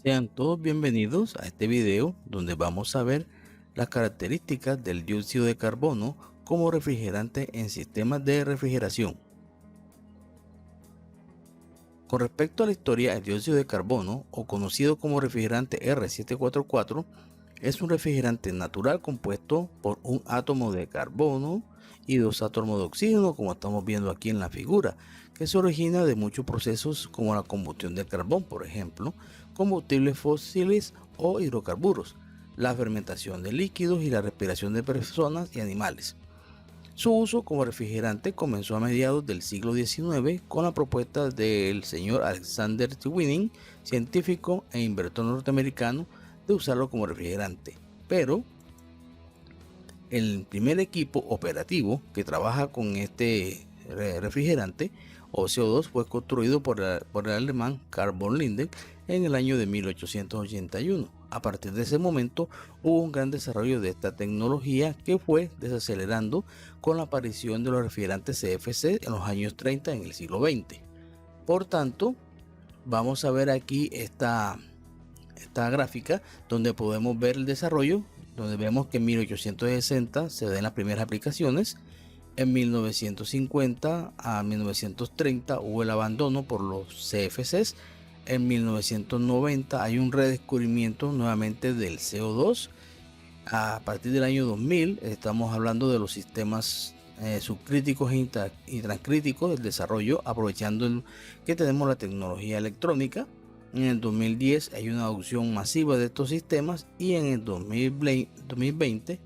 Sean todos bienvenidos a este video donde vamos a ver las características del dióxido de carbono como refrigerante en sistemas de refrigeración. Con respecto a la historia, el dióxido de carbono, o conocido como refrigerante R744, es un refrigerante natural compuesto por un átomo de carbono y dos átomos de oxígeno, como estamos viendo aquí en la figura, que se origina de muchos procesos como la combustión del carbón, por ejemplo, combustibles fósiles o hidrocarburos, la fermentación de líquidos y la respiración de personas y animales. Su uso como refrigerante comenzó a mediados del siglo XIX con la propuesta del señor Alexander Twining, científico e inventor norteamericano, de usarlo como refrigerante. Pero el primer equipo operativo que trabaja con este refrigerante o CO2 fue construido por el alemán Carl von Linden en el año de 1881. A partir de ese momento hubo un gran desarrollo de esta tecnología que fue desacelerando con la aparición de los refrigerantes CFC en los años 30 en el siglo XX. Por tanto, vamos a ver aquí esta gráfica donde podemos ver el desarrollo, donde vemos que en 1860 se den las primeras aplicaciones. En 1950 a 1930 hubo el abandono por los CFCs. En 1990 hay un redescubrimiento nuevamente del CO2. A partir del año 2000 estamos hablando de los sistemas subcríticos y transcríticos del desarrollo, aprovechando que tenemos la tecnología electrónica. En el 2010 hay una adopción masiva de estos sistemas y en el 2020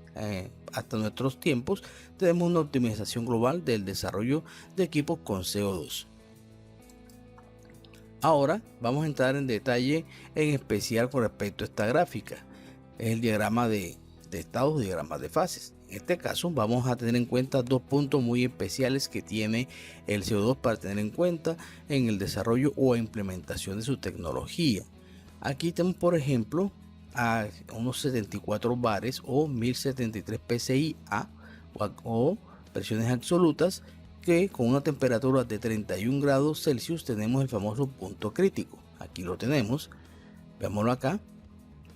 hasta nuestros tiempos tenemos una optimización global del desarrollo de equipos con CO2. Ahora vamos a entrar en detalle en especial con respecto a esta gráfica. Es el diagrama de estados, diagrama de fases. En este caso vamos a tener en cuenta dos puntos muy especiales que tiene el CO2 para tener en cuenta en el desarrollo o implementación de su tecnología. Aquí tenemos, por ejemplo, a unos 74 bares o 1073 psi o presiones absolutas, que con una temperatura de 31 grados Celsius tenemos el famoso punto crítico. Aquí lo tenemos, veámoslo acá.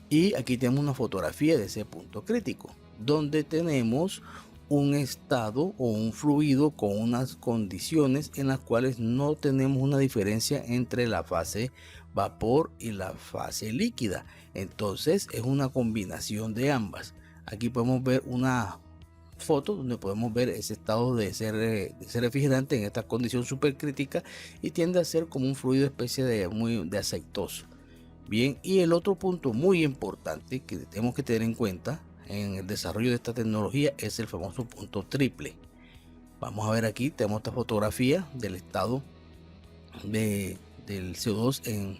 Y aquí tenemos una fotografía de ese punto crítico, donde tenemos un estado o un fluido con unas condiciones en las cuales no tenemos una diferencia entre la fase vapor y la fase líquida. Entonces es una combinación de ambas. Aquí podemos ver una foto donde podemos ver ese estado de ese refrigerante en esta condición supercrítica y tiende a ser como un fluido especie de aceitoso. Bien, y el otro punto muy importante que tenemos que tener en cuenta en el desarrollo de esta tecnología es el famoso punto triple. Vamos a ver aquí, tenemos esta fotografía del estado del CO2 en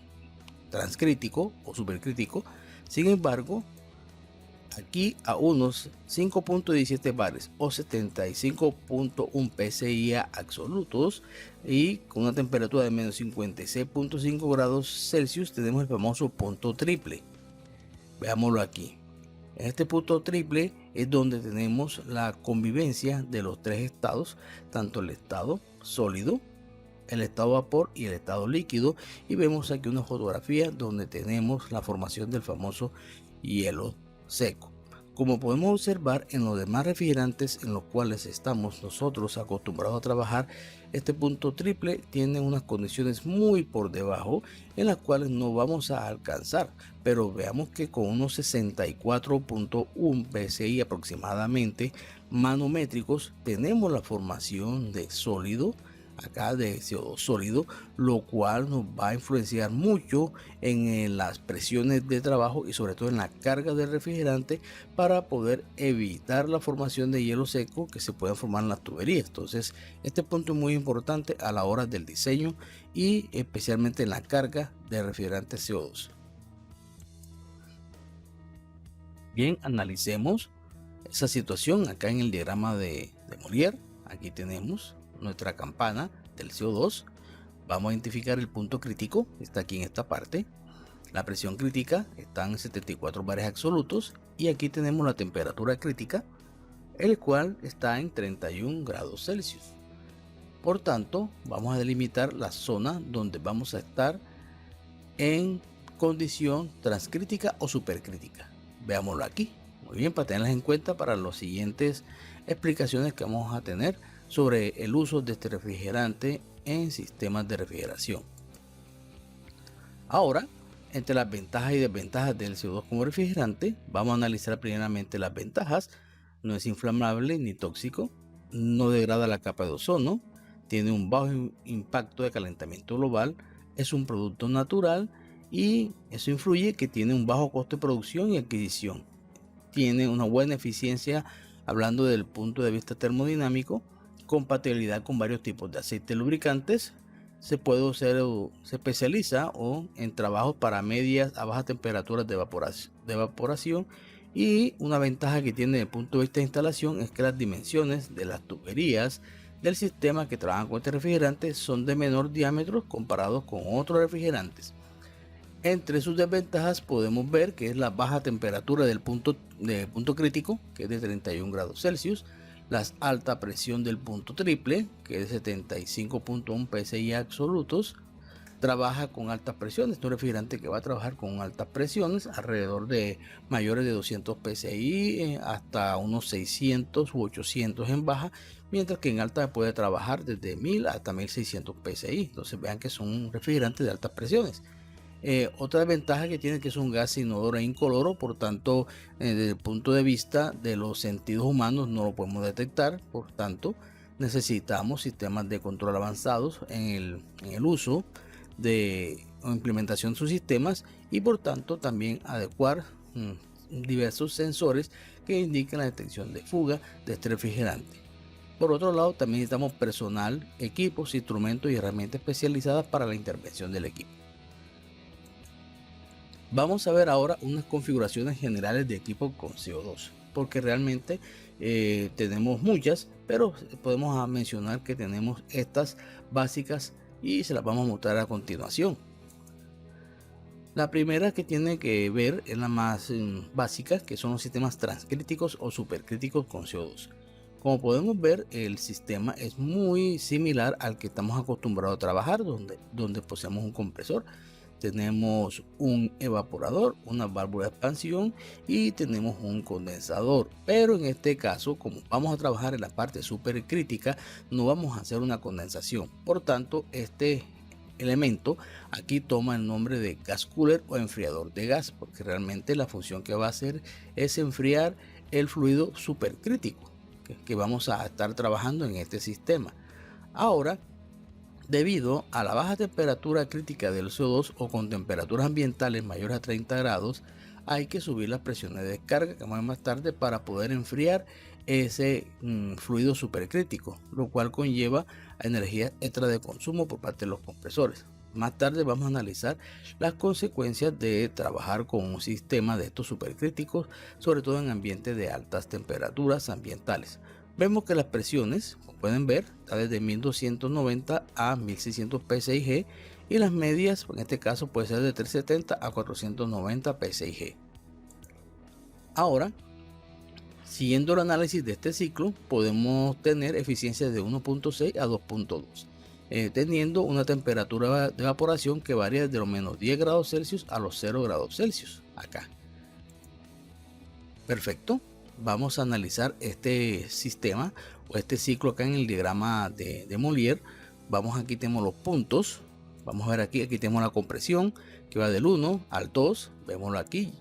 transcrítico o supercrítico. Sin embargo, aquí a unos 5.17 bares o 75.1 psi absolutos y con una temperatura de menos 56.5 grados Celsius tenemos el famoso punto triple. Veámoslo aquí. En este punto triple es donde tenemos la convivencia de los tres estados, tanto el estado sólido, el estado vapor y el estado líquido, y vemos aquí una fotografía donde tenemos la formación del famoso hielo seco. Como podemos observar en los demás refrigerantes en los cuales estamos nosotros acostumbrados a trabajar, este punto triple tiene unas condiciones muy por debajo en las cuales no vamos a alcanzar, pero veamos que con unos 64.1 psi aproximadamente manométricos tenemos la formación de sólido, acá de CO2 sólido, lo cual nos va a influenciar mucho en las presiones de trabajo y sobre todo en la carga del refrigerante para poder evitar la formación de hielo seco que se puede formar en las tuberías. Entonces este punto es muy importante a la hora del diseño y especialmente en la carga de refrigerante CO2. Bien, analicemos esa situación acá en el diagrama de Molière. Aquí tenemos nuestra campana del CO2. Vamos a identificar el punto crítico, está aquí en esta parte. La presión crítica está en 74 bares absolutos y aquí tenemos la temperatura crítica, el cual está en 31 grados Celsius. Por tanto, vamos a delimitar la zona donde vamos a estar condición transcrítica o supercrítica. Veámoslo aquí. Muy bien, para tenerlas en cuenta para las siguientes explicaciones que vamos a tener sobre el uso de este refrigerante en sistemas de refrigeración. Ahora, entre las ventajas y desventajas del CO2 como refrigerante, vamos a analizar primeramente las ventajas. No es inflamable ni tóxico, no degrada la capa de ozono, tiene un bajo impacto de calentamiento global, es un producto natural y eso influye que tiene un bajo costo de producción y adquisición. Tiene una buena eficiencia hablando del punto de vista termodinámico, compatibilidad con varios tipos de aceites lubricantes. Se especializa en trabajos para medias a bajas temperaturas de evaporación, y una ventaja que tiene desde el punto de vista de instalación es que las dimensiones de las tuberías del sistema que trabajan con este refrigerante son de menor diámetro comparados con otros refrigerantes. Entre sus desventajas podemos ver que es la baja temperatura del punto crítico, que es de 31 grados Celsius, la alta presión del punto triple, que es de 75.1 psi absolutos. Trabaja con altas presiones, es un refrigerante que va a trabajar con altas presiones, alrededor de mayores de 200 psi hasta unos 600 u 800 en baja, mientras que en alta puede trabajar desde 1000 hasta 1600 psi. Entonces vean que son un refrigerante de altas presiones. Otra ventaja que tiene es que es un gas inodoro e incoloro, por tanto desde el punto de vista de los sentidos humanos no lo podemos detectar, por tanto necesitamos sistemas de control avanzados en el uso de implementación de sus sistemas, y por tanto también adecuar diversos sensores que indiquen la detección de fuga de este refrigerante. Por otro lado, también necesitamos personal, equipos, instrumentos y herramientas especializadas para la intervención del equipo. Vamos a ver ahora unas configuraciones generales de equipo con CO2, porque realmente tenemos muchas, pero podemos mencionar que tenemos estas básicas y se las vamos a mostrar a continuación. La primera que tiene que ver es la más básica, que son los sistemas transcríticos o supercríticos con CO2. Como podemos ver, el sistema es muy similar al que estamos acostumbrados a trabajar, donde poseemos un compresor, tenemos un evaporador, una válvula de expansión y tenemos un condensador. Pero en este caso, como vamos a trabajar en la parte supercrítica, no vamos a hacer una condensación. Por tanto, este elemento aquí toma el nombre de gas cooler o enfriador de gas, porque realmente la función que va a hacer es enfriar el fluido supercrítico que vamos a estar trabajando en este sistema. Ahora, debido a la baja temperatura crítica del CO2 o con temperaturas ambientales mayores a 30 grados, hay que subir las presiones de descarga, que vamos a ver más tarde, para poder enfriar ese fluido supercrítico, lo cual conlleva a energía extra de consumo por parte de los compresores. Más tarde vamos a analizar las consecuencias de trabajar con un sistema de estos supercríticos, sobre todo en ambientes de altas temperaturas ambientales. Vemos que las presiones, como pueden ver, está desde 1290 a 1600 psi y las medias, en este caso, puede ser de 370 a 490 psi. Ahora, siguiendo el análisis de este ciclo, podemos tener eficiencias de 1.6 a 2.2, teniendo una temperatura de evaporación que varía desde los menos 10 grados Celsius a los 0 grados Celsius. Acá. Perfecto. Vamos a analizar este sistema o este ciclo acá en el diagrama de Molière. Aquí tenemos los puntos. Vamos a ver aquí tenemos la compresión que va del 1 al 2. Vémoslo aquí.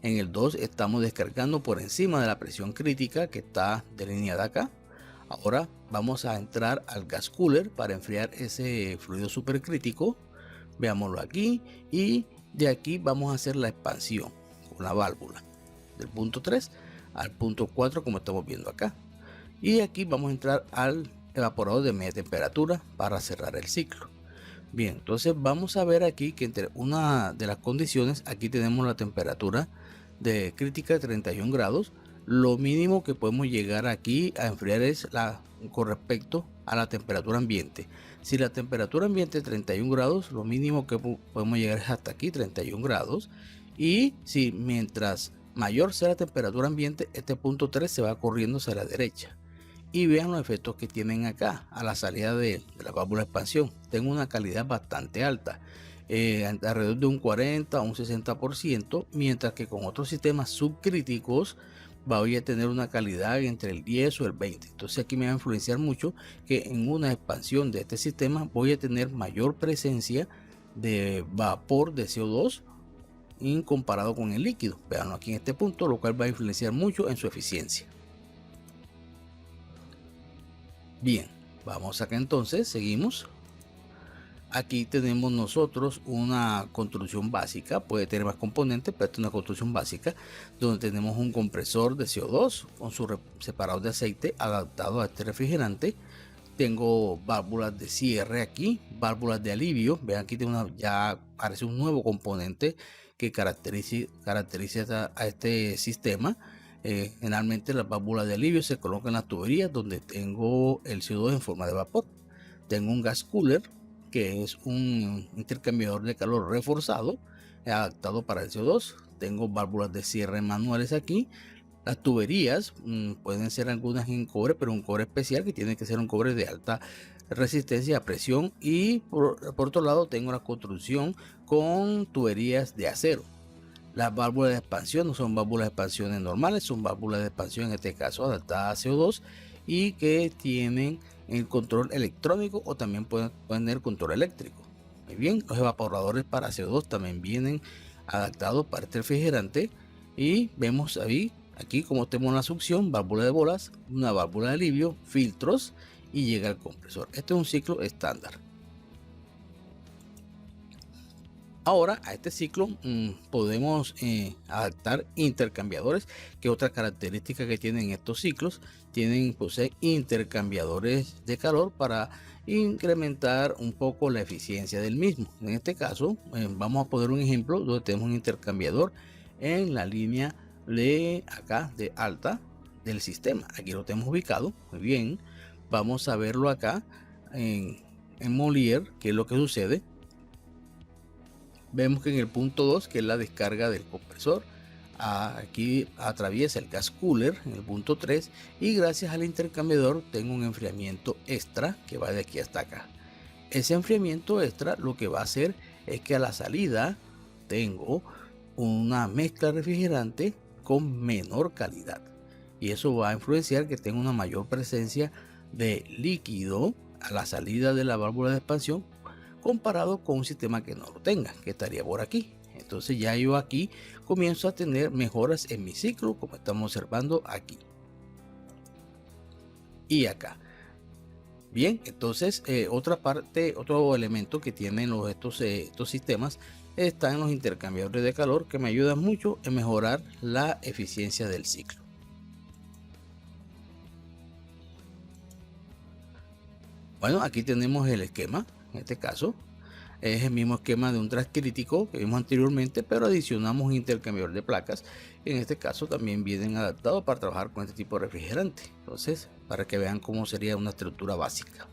En el 2 estamos descargando por encima de la presión crítica que está delineada acá. Ahora vamos a entrar al gas cooler para enfriar ese fluido supercrítico. Veámoslo aquí, y de aquí vamos a hacer la expansión con la válvula del punto 3 al punto 4, como estamos viendo acá, y aquí vamos a entrar al evaporador de media temperatura para cerrar el ciclo. Bien, entonces vamos a ver aquí que entre una de las condiciones, aquí tenemos la temperatura de crítica de 31 grados. Lo mínimo que podemos llegar aquí a enfriar es con respecto a la temperatura ambiente. Si la temperatura ambiente es 31 grados, lo mínimo que podemos llegar es hasta aquí, 31 grados. Y si mientras mayor sea la temperatura ambiente, este punto 3 se va corriendo hacia la derecha. Y vean los efectos que tienen acá a la salida de la válvula de expansión. Tengo una calidad bastante alta. alrededor de un 40 a un 60%, mientras que con otros sistemas subcríticos voy a tener una calidad entre el 10 o el 20. Entonces aquí me va a influenciar mucho que en una expansión de este sistema voy a tener mayor presencia de vapor de CO2 comparado con el líquido. Veanlo aquí en este punto, lo cual va a influenciar mucho en su eficiencia. Bien, vamos acá entonces, seguimos. Aquí tenemos nosotros una construcción básica, puede tener más componentes, pero esta es una construcción básica donde tenemos un compresor de CO2 con su separador de aceite adaptado a este refrigerante. Tengo válvulas de cierre aquí, válvulas de alivio. Vean, aquí tengo ya aparece un nuevo componente que caracteriza a este sistema. Generalmente las válvulas de alivio se colocan en las tuberías donde tengo el CO2 en forma de vapor. Tengo un gas cooler, que es un intercambiador de calor reforzado adaptado para el CO2. Tengo válvulas de cierre manuales aquí. Las tuberías pueden ser algunas en cobre, pero un cobre especial que tiene que ser un cobre de alta resistencia a presión. Y por otro lado tengo la construcción con tuberías de acero. Las válvulas de expansión no son válvulas de expansión normales, son válvulas de expansión en este caso adaptadas a CO2 y que tienen el control electrónico o también pueden tener control eléctrico. Muy bien, los evaporadores para CO2 también vienen adaptados para este refrigerante y vemos ahí aquí como tenemos la succión, válvula de bolas, una válvula de alivio, filtros y llega al compresor. Este es un ciclo estándar. Ahora a este ciclo podemos adaptar intercambiadores, que otra característica que tienen estos ciclos, poseen intercambiadores de calor para incrementar un poco la eficiencia del mismo. En este caso vamos a poner un ejemplo donde tenemos un intercambiador en la línea de acá de alta del sistema. Aquí lo tenemos ubicado muy bien. Vamos a verlo acá en Molière, que es lo que sucede. Vemos que en el punto 2, que es la descarga del compresor, aquí atraviesa el gas cooler en el punto 3 y gracias al intercambiador tengo un enfriamiento extra que va de aquí hasta acá. Ese enfriamiento extra lo que va a hacer es que a la salida tengo una mezcla refrigerante con menor calidad y eso va a influenciar que tenga una mayor presencia de líquido a la salida de la válvula de expansión comparado con un sistema que no lo tenga, que estaría por aquí. Entonces ya yo aquí comienzo a tener mejoras en mi ciclo, como estamos observando aquí y acá. Bien, entonces otro elemento que tienen estos sistemas están los intercambiadores de calor, que me ayudan mucho en mejorar la eficiencia del ciclo. Bueno, aquí tenemos el esquema. En este caso es el mismo esquema de un transcrítico que vimos anteriormente, pero adicionamos un intercambiador de placas. En este caso también vienen adaptados para trabajar con este tipo de refrigerante. Entonces, para que vean cómo sería una estructura básica.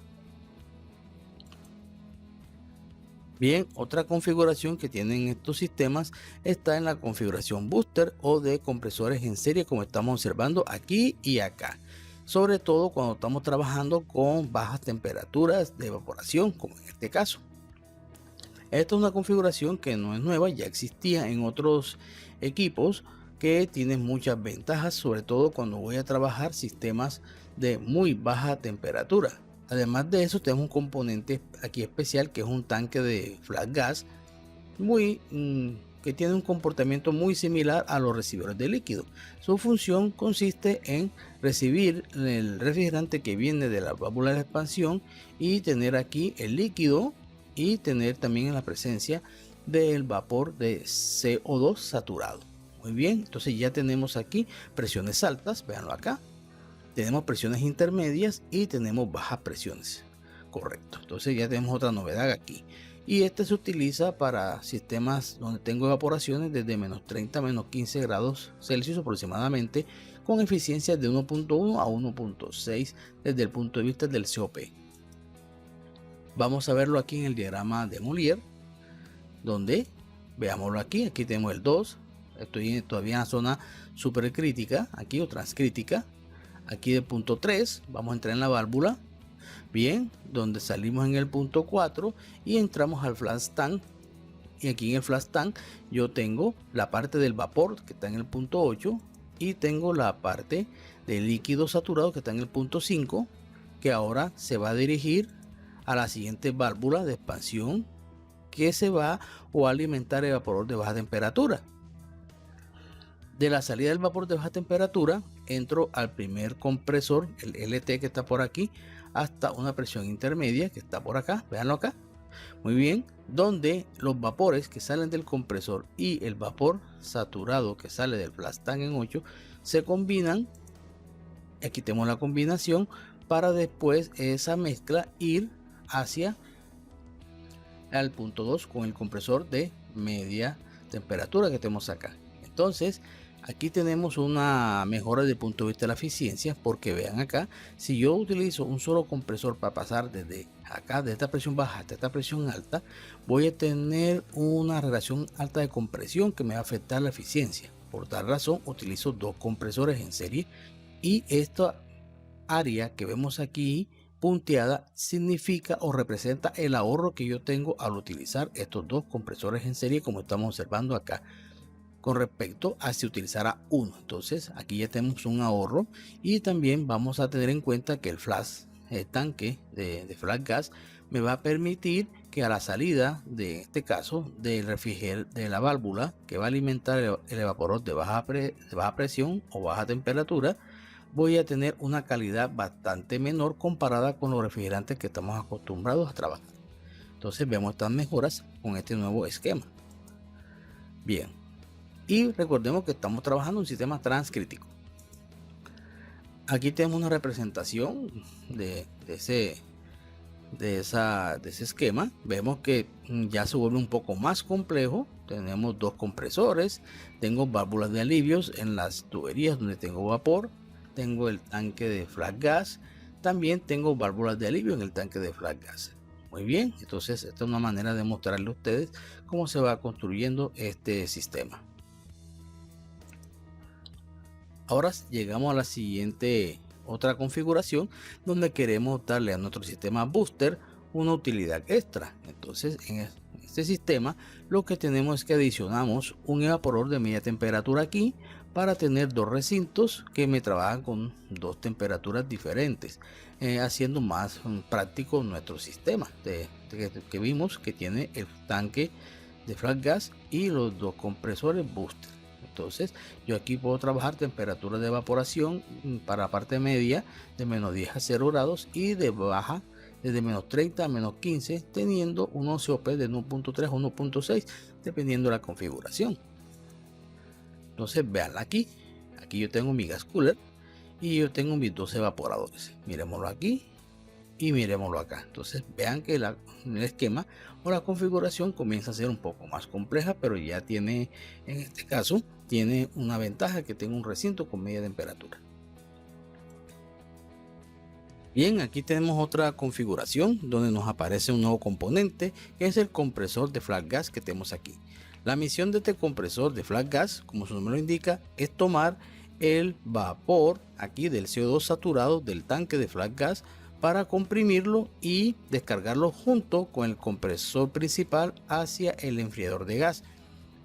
Bien, otra configuración que tienen estos sistemas está en la configuración booster o de compresores en serie, como estamos observando aquí y acá. Sobre todo cuando estamos trabajando con bajas temperaturas de evaporación, como en este caso. Esta es una configuración que no es nueva, ya existía en otros equipos, que tienen muchas ventajas, sobre todo cuando voy a trabajar sistemas de muy baja temperatura. Además de eso, tenemos un componente aquí especial que es un tanque de flat gas que tiene un comportamiento muy similar a los recibidores de líquido. Su función consiste en recibir el refrigerante que viene de la válvula de expansión y tener aquí el líquido y tener también la presencia del vapor de CO2 saturado. Muy bien, entonces ya tenemos aquí presiones altas, véanlo acá. Tenemos presiones intermedias y tenemos bajas presiones. Correcto, entonces ya tenemos otra novedad aquí. Y este se utiliza para sistemas donde tengo evaporaciones desde menos 30 a menos 15 grados Celsius aproximadamente, con eficiencias de 1.1 a 1.6 desde el punto de vista del COP. Vamos a verlo aquí en el diagrama de Molière, donde veámoslo aquí tenemos el 2, estoy todavía en la zona supercrítica, aquí o transcrítica. Aquí del punto 3 vamos a entrar en la válvula, bien, donde salimos en el punto 4 y entramos al flash tank Y aquí en el flash tank yo tengo la parte del vapor que está en el punto 8 y tengo la parte del líquido saturado que está en el punto 5, que ahora se va a dirigir a la siguiente válvula de expansión que se va a alimentar el evaporador de baja temperatura. De la salida del vapor de baja temperatura entro al primer compresor, el LT que está por aquí, hasta una presión intermedia que está por acá, véanlo acá. Muy bien, donde los vapores que salen del compresor y el vapor saturado que sale del flash tank en 8 se combinan. Aquí tenemos la combinación para después esa mezcla ir hacia al punto 2 con el compresor de media temperatura que tenemos acá. Entonces aquí tenemos una mejora desde el punto de vista de la eficiencia, porque vean acá, si yo utilizo un solo compresor para pasar desde acá, de esta presión baja hasta esta presión alta, voy a tener una relación alta de compresión que me va a afectar la eficiencia. Por tal razón utilizo dos compresores en serie, y esta área que vemos aquí punteada significa o representa el ahorro que yo tengo al utilizar estos dos compresores en serie, como estamos observando acá, con respecto a si utilizara uno. Entonces aquí ya tenemos un ahorro, y también vamos a tener en cuenta que el tanque de flash gas me va a permitir que a la salida de este caso del refrigerador de la válvula que va a alimentar el evaporador de baja presión o baja temperatura, voy a tener una calidad bastante menor comparada con los refrigerantes que estamos acostumbrados a trabajar. Entonces vemos estas mejoras con este nuevo esquema. Bien, y recordemos que estamos trabajando un sistema transcrítico. Aquí tenemos una representación de ese esquema. Vemos que ya se vuelve un poco más complejo. Tenemos dos compresores, tengo válvulas de alivios en las tuberías donde tengo vapor, tengo el tanque de flash gas, también tengo válvulas de alivio en el tanque de flash gas. Muy bien, entonces esta es una manera de mostrarle a ustedes cómo se va construyendo este sistema. Ahora llegamos a la siguiente, otra configuración, donde queremos darle a nuestro sistema booster una utilidad extra. Entonces en este sistema lo que tenemos es que adicionamos un evaporador de media temperatura aquí, para tener dos recintos que me trabajan con dos temperaturas diferentes, haciendo más práctico nuestro sistema que vimos que tiene el tanque de flash gas y los dos compresores booster. Entonces yo aquí puedo trabajar temperaturas de evaporación para la parte media de menos 10 a 0 grados y de baja desde menos 30 a menos 15, teniendo un COP de 1.3 a 1.6 dependiendo de la configuración. Entonces veanla aquí, yo tengo mi gas cooler y yo tengo mis dos evaporadores. Miremoslo aquí y miremoslo acá. Entonces vean que el esquema o la configuración comienza a ser un poco más compleja, pero ya tiene, en este caso, tiene una ventaja, que tengo un recinto con media temperatura. Bien, aquí tenemos otra configuración donde nos aparece un nuevo componente, que es el compresor de flash gas que tenemos aquí. La misión de este compresor de flash gas, como su nombre lo indica, es tomar el vapor aquí del CO2 saturado del tanque de flash gas para comprimirlo y descargarlo junto con el compresor principal hacia el enfriador de gas.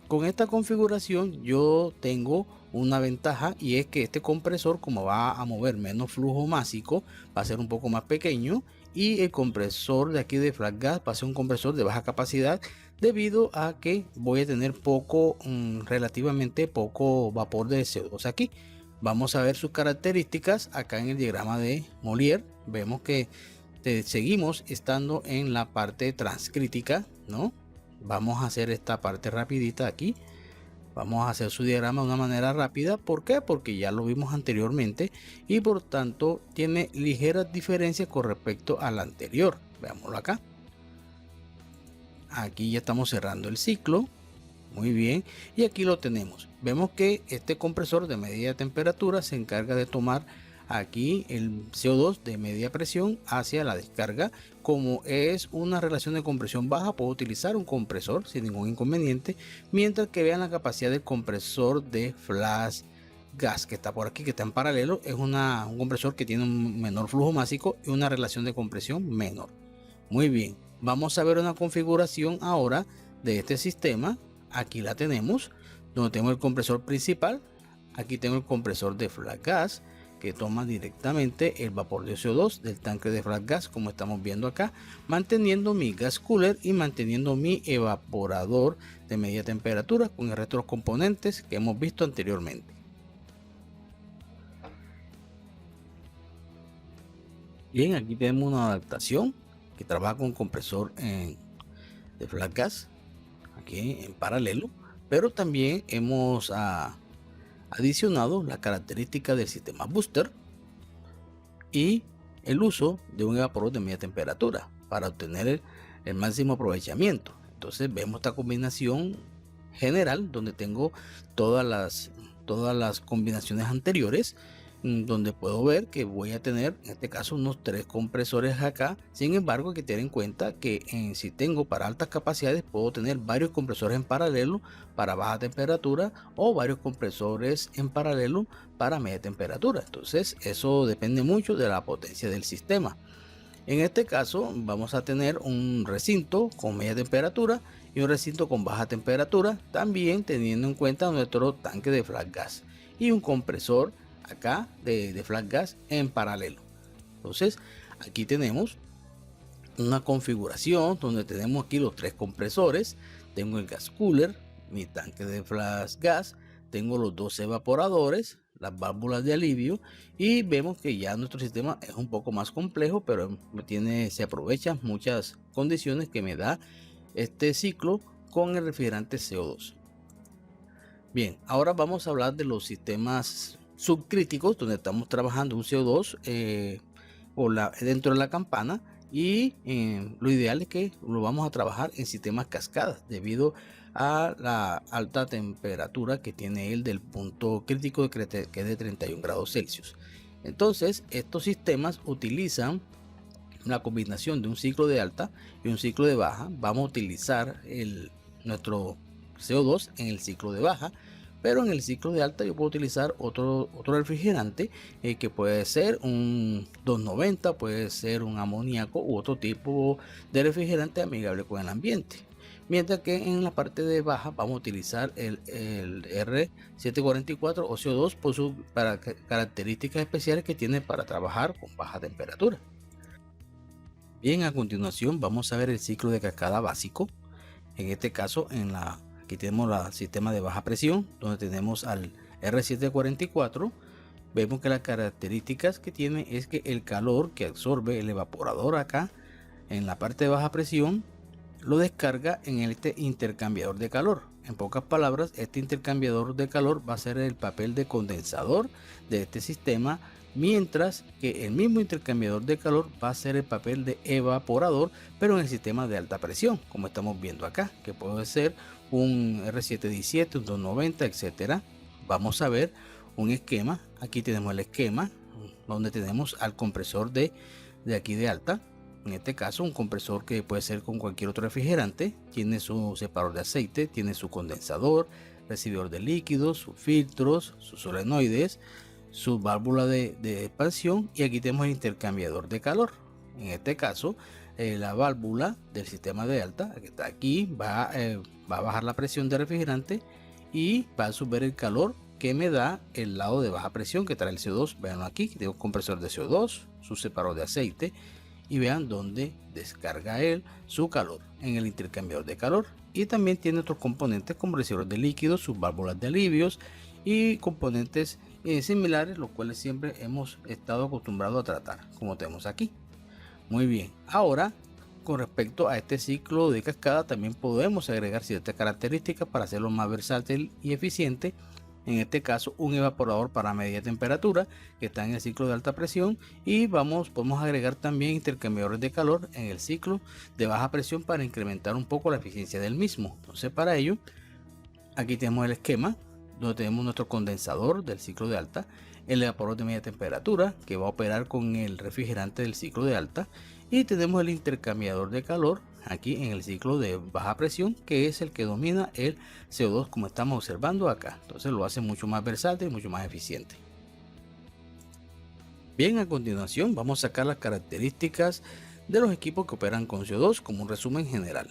Con esta configuración yo tengo una ventaja, y es que este compresor, como va a mover menos flujo másico, va a ser un poco más pequeño, y el compresor de aquí de flash gas va a ser un compresor de baja capacidad, debido a que voy a tener relativamente poco vapor de CO2 aquí. Vamos a ver sus características acá en el diagrama de Molière. Vemos que seguimos estando en la parte transcrítica, ¿no? Vamos a hacer esta parte rapidita aquí. Vamos a hacer su diagrama de una manera rápida. ¿Por qué? Porque ya lo vimos anteriormente y por tanto tiene ligeras diferencias con respecto al anterior. Veámoslo acá. Aquí ya estamos cerrando el ciclo. Muy bien, y aquí lo tenemos. Vemos que este compresor de media temperatura se encarga de tomar aquí el CO2 de media presión hacia la descarga. Como es una relación de compresión baja, puedo utilizar un compresor sin ningún inconveniente, mientras que vean la capacidad del compresor de flash gas que está por aquí, que está en paralelo. Es un compresor que tiene un menor flujo másico y una relación de compresión menor. Muy bien, vamos a ver una configuración ahora de este sistema. Aquí la tenemos, donde tengo el compresor principal. Aquí tengo el compresor de flat gas, que toma directamente el vapor de CO2 del tanque de flat gas, como estamos viendo acá, manteniendo mi gas cooler y manteniendo mi evaporador de media temperatura con el resto de los componentes que hemos visto anteriormente. Bien, aquí tenemos una adaptación que trabaja con compresor de flat gas aquí en paralelo, pero también hemos adicionado la característica del sistema booster y el uso de un evaporador de media temperatura para obtener el máximo aprovechamiento. Entonces vemos esta combinación general donde tengo todas las combinaciones anteriores, donde puedo ver que voy a tener en este caso unos 3 compresores acá. Sin embargo, hay que tener en cuenta que si tengo para altas capacidades, puedo tener varios compresores en paralelo para baja temperatura o varios compresores en paralelo para media temperatura. Entonces eso depende mucho de la potencia del sistema. En este caso vamos a tener un recinto con media temperatura y un recinto con baja temperatura, también teniendo en cuenta nuestro tanque de flat gas y un compresor acá de flat gas en paralelo. Entonces aquí tenemos una configuración donde tenemos aquí los 3 compresores. Tengo el gas cooler, mi tanque de flat gas, tengo los 2 evaporadores, las válvulas de alivio, y vemos que ya nuestro sistema es un poco más complejo, pero se aprovechan muchas condiciones que me da este ciclo con el refrigerante CO2. Bien, ahora vamos a hablar de los sistemas subcríticos, donde estamos trabajando un CO2 dentro de la campana, y lo ideal es que lo vamos a trabajar en sistemas cascadas debido a la alta temperatura que tiene él del punto crítico que es de 31 grados Celsius. Entonces estos sistemas utilizan una combinación de un ciclo de alta y un ciclo de baja. Vamos a utilizar nuestro CO2 en el ciclo de baja, pero en el ciclo de alta yo puedo utilizar otro refrigerante que puede ser un 290, puede ser un amoníaco u otro tipo de refrigerante amigable con el ambiente. Mientras que en la parte de baja vamos a utilizar el R744 o CO2 por sus características especiales que tiene para trabajar con baja temperatura. Bien, a continuación vamos a ver el ciclo de cascada básico. En este caso aquí tenemos el sistema de baja presión, donde tenemos al R744. Vemos que las características que tiene es que el calor que absorbe el evaporador acá en la parte de baja presión lo descarga en este intercambiador de calor. En pocas palabras, este intercambiador de calor va a ser el papel de condensador de este sistema, mientras que el mismo intercambiador de calor va a ser el papel de evaporador, pero en el sistema de alta presión, como estamos viendo acá, que puede ser un R717, un 290, etcétera. Vamos a ver un esquema. Aquí tenemos el esquema donde tenemos al compresor de aquí de alta. En este caso un compresor que puede ser con cualquier otro refrigerante. Tiene su separador de aceite, tiene su condensador, recibidor de líquidos, sus filtros, sus solenoides, su válvula de expansión, y aquí tenemos el intercambiador de calor. En este caso la válvula del sistema de alta que está aquí va a bajar la presión del refrigerante y va a subir el calor que me da el lado de baja presión que trae el CO2. Vean aquí, tengo un compresor de CO2, su separador de aceite, y vean dónde descarga él su calor en el intercambiador de calor. Y también tiene otros componentes como recibidor de líquidos, sus válvulas de alivios y componentes similares, los cuales siempre hemos estado acostumbrados a tratar, como tenemos aquí. Muy bien, ahora con respecto a este ciclo de cascada también podemos agregar ciertas características para hacerlo más versátil y eficiente. En este caso un evaporador para media temperatura que está en el ciclo de alta presión, y podemos agregar también intercambiadores de calor en el ciclo de baja presión para incrementar un poco la eficiencia del mismo. Entonces para ello aquí tenemos el esquema donde tenemos nuestro condensador del ciclo de alta, el evaporador de media temperatura que va a operar con el refrigerante del ciclo de alta, y tenemos el intercambiador de calor aquí en el ciclo de baja presión, que es el que domina el CO2 como estamos observando acá. Entonces lo hace mucho más versátil y mucho más eficiente. Bien, a continuación vamos a sacar las características de los equipos que operan con CO2 como un resumen general.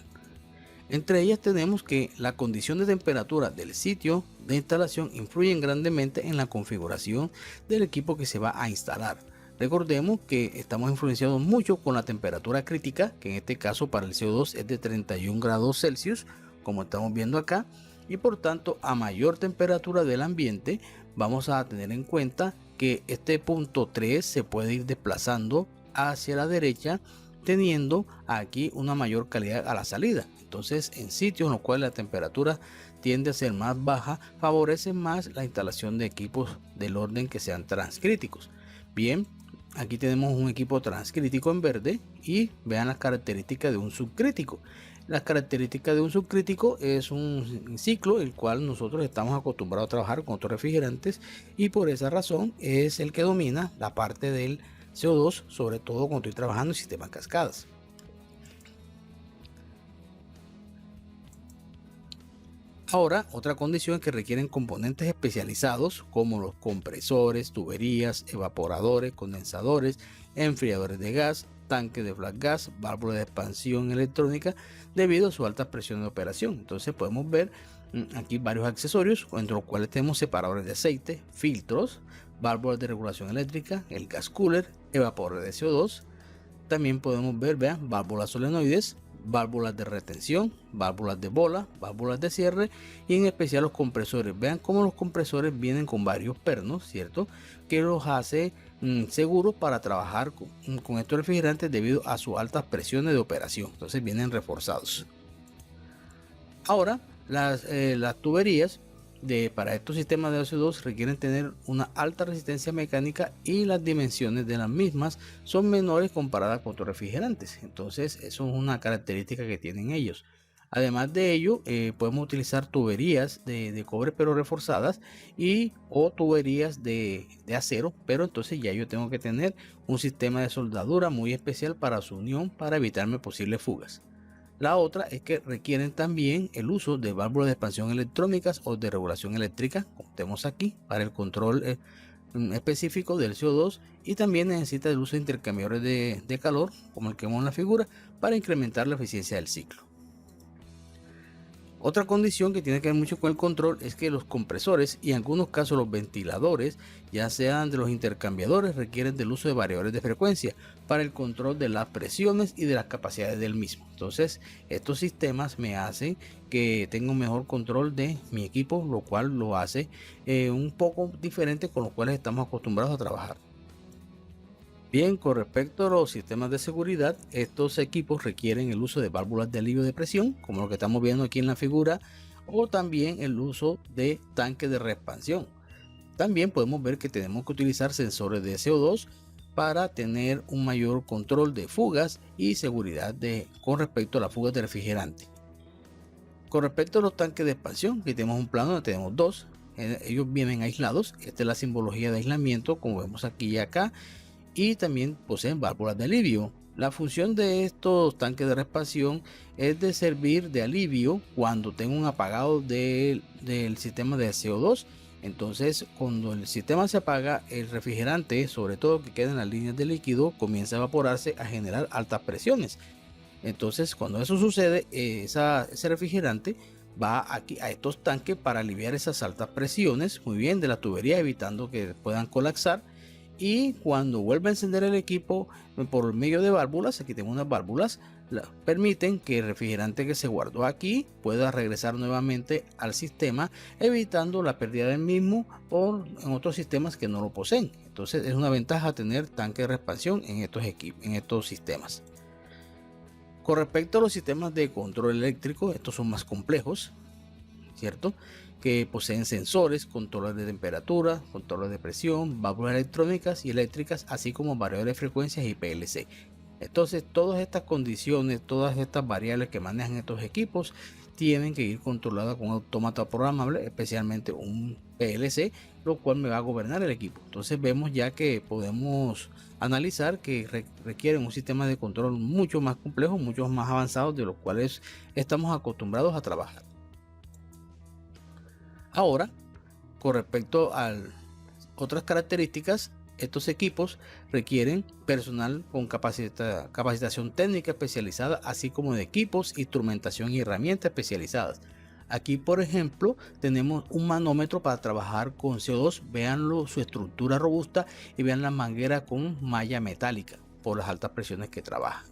Entre ellas tenemos que la condición de temperatura del sitio de instalación influyen grandemente en la configuración del equipo que se va a instalar. Recordemos que estamos influenciados mucho con la temperatura crítica, que en este caso para el CO2 es de 31 grados Celsius, como estamos viendo acá, y por tanto a mayor temperatura del ambiente vamos a tener en cuenta que este punto 3 se puede ir desplazando hacia la derecha, teniendo aquí una mayor calidad a la salida. Entonces, en sitios en los cuales la temperatura tiende a ser más baja, favorece más la instalación de equipos del orden que sean transcríticos. Bien, aquí tenemos un equipo transcrítico en verde y vean las características de un subcrítico. Las características de un subcrítico es un ciclo el cual nosotros estamos acostumbrados a trabajar con otros refrigerantes, y por esa razón es el que domina la parte del CO2, sobre todo cuando estoy trabajando en sistemas cascadas. Ahora, otra condición es que requieren componentes especializados como los compresores, tuberías, evaporadores, condensadores, enfriadores de gas, tanque de flat gas, válvulas de expansión electrónica, debido a su alta presión de operación. Entonces podemos ver aquí varios accesorios, entre los cuales tenemos separadores de aceite, filtros, válvulas de regulación eléctrica, el gas cooler, evaporadores de CO2. También podemos ver, vean, válvulas solenoides, válvulas de retención, válvulas de bola, válvulas de cierre, y en especial los compresores. Vean cómo los compresores vienen con varios pernos, ¿cierto? Que los hace seguros para trabajar con estos refrigerantes debido a sus altas presiones de operación. Entonces vienen reforzados. Ahora, las tuberías para estos sistemas de CO2 requieren tener una alta resistencia mecánica, y las dimensiones de las mismas son menores comparadas con otros refrigerantes. Entonces eso es una característica que tienen ellos. Además de ello, podemos utilizar tuberías de cobre pero reforzadas, o tuberías de acero, pero entonces ya yo tengo que tener un sistema de soldadura muy especial para su unión para evitarme posibles fugas. La otra es que requieren también el uso de válvulas de expansión electrónicas o de regulación eléctrica, como tenemos aquí, para el control específico del CO2, y también necesita el uso de intercambiadores de calor, como el que vemos en la figura, para incrementar la eficiencia del ciclo. Otra condición que tiene que ver mucho con el control es que los compresores y en algunos casos los ventiladores, ya sean de los intercambiadores, requieren del uso de variadores de frecuencia para el control de las presiones y de las capacidades del mismo. Entonces, estos sistemas me hacen que tenga un mejor control de mi equipo, lo cual lo hace un poco diferente con los cuales estamos acostumbrados a trabajar. Bien, con respecto a los sistemas de seguridad, estos equipos requieren el uso de válvulas de alivio de presión, como lo que estamos viendo aquí en la figura, o también el uso de tanques de reexpansión. También podemos ver que tenemos que utilizar sensores de CO2 para tener un mayor control de fugas y seguridad con respecto a las fugas de refrigerante. Con respecto a los tanques de expansión, aquí tenemos un plano donde tenemos dos. Ellos vienen aislados. Esta es la simbología de aislamiento, como vemos aquí y acá, y también poseen válvulas de alivio. La función de estos tanques de reexpansión es de servir de alivio cuando tengo un apagado del sistema de CO2. Entonces, cuando el sistema se apaga, el refrigerante, sobre todo que queda en las líneas de líquido, comienza a evaporarse, a generar altas presiones. Entonces, cuando eso sucede, ese refrigerante va aquí a estos tanques para aliviar esas altas presiones, muy bien, de la tubería, evitando que puedan colapsar. Y cuando vuelve a encender el equipo por medio de válvulas, aquí tengo unas válvulas, permiten que el refrigerante que se guardó aquí pueda regresar nuevamente al sistema, evitando la pérdida del mismo en otros sistemas que no lo poseen. Entonces es una ventaja tener tanque de reexpansión en estos sistemas. Con respecto a los sistemas de control eléctrico, estos son más complejos, ¿cierto? Que poseen sensores, controles de temperatura, controles de presión, válvulas electrónicas y eléctricas, así como variadores de frecuencias y PLC. Entonces, todas estas condiciones, todas estas variables que manejan estos equipos tienen que ir controladas con un autómata programable, especialmente un PLC, lo cual me va a gobernar el equipo. Entonces vemos ya que podemos analizar que requieren un sistema de control mucho más complejo, mucho más avanzado, de los cuales estamos acostumbrados a trabajar. Ahora, con respecto a otras características, estos equipos requieren personal con capacitación técnica especializada, así como de equipos, instrumentación y herramientas especializadas. Aquí, por ejemplo, tenemos un manómetro para trabajar con CO2. Veanlo, su estructura robusta, y vean la manguera con malla metálica por las altas presiones que trabaja.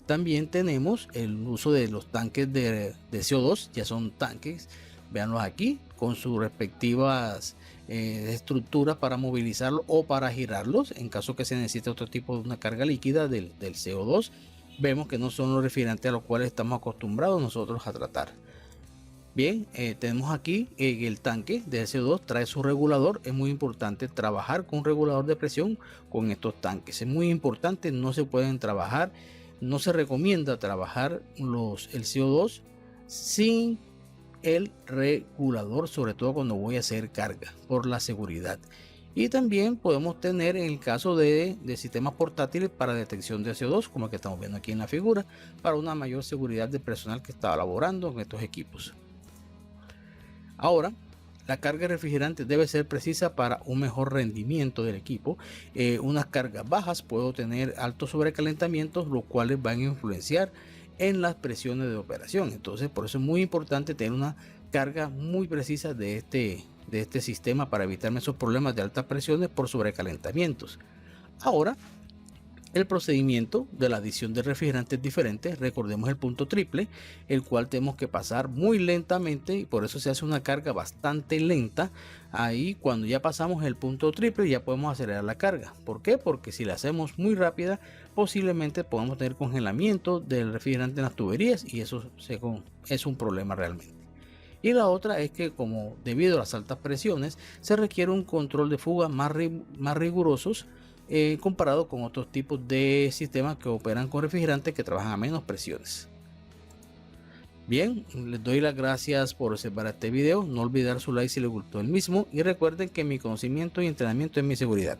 También tenemos el uso de los tanques de CO2, ya son tanques, véanlos aquí, con sus respectivas estructuras para movilizarlo o para girarlos en caso que se necesite otro tipo de una carga líquida del CO2. Vemos que no son los refrigerantes a los cuales estamos acostumbrados nosotros a tratar. Bien, tenemos aquí el tanque de CO2 trae su regulador. Es muy importante trabajar con un regulador de presión con estos tanques. Es muy importante, no se pueden trabajar, no se recomienda trabajar el CO2 sin el regulador, sobre todo cuando voy a hacer carga, por la seguridad. Y también podemos tener en el caso de sistemas portátiles para detección de CO2, como el que estamos viendo aquí en la figura, para una mayor seguridad del personal que está laborando en estos equipos. Ahora, la carga refrigerante debe ser precisa para un mejor rendimiento del equipo. Unas cargas bajas puedo tener altos sobrecalentamientos, los cuales van a influenciar en las presiones de operación. Entonces, por eso es muy importante tener una carga muy precisa de este sistema para evitarme esos problemas de altas presiones por sobrecalentamientos. Ahora, el procedimiento de la adición de refrigerantes diferentes, recordemos el punto triple, el cual tenemos que pasar muy lentamente, y por eso se hace una carga bastante lenta. Ahí, cuando ya pasamos el punto triple, ya podemos acelerar la carga. ¿Por qué? Porque si la hacemos muy rápida, posiblemente podamos tener congelamiento del refrigerante en las tuberías, y eso es un problema realmente. Y la otra es que, como debido a las altas presiones, se requiere un control de fuga más rigurosos comparado con otros tipos de sistemas que operan con refrigerantes que trabajan a menos presiones. Bien, les doy las gracias por observar este video. No olvidar su like si les gustó el mismo, y recuerden que mi conocimiento y entrenamiento es mi seguridad.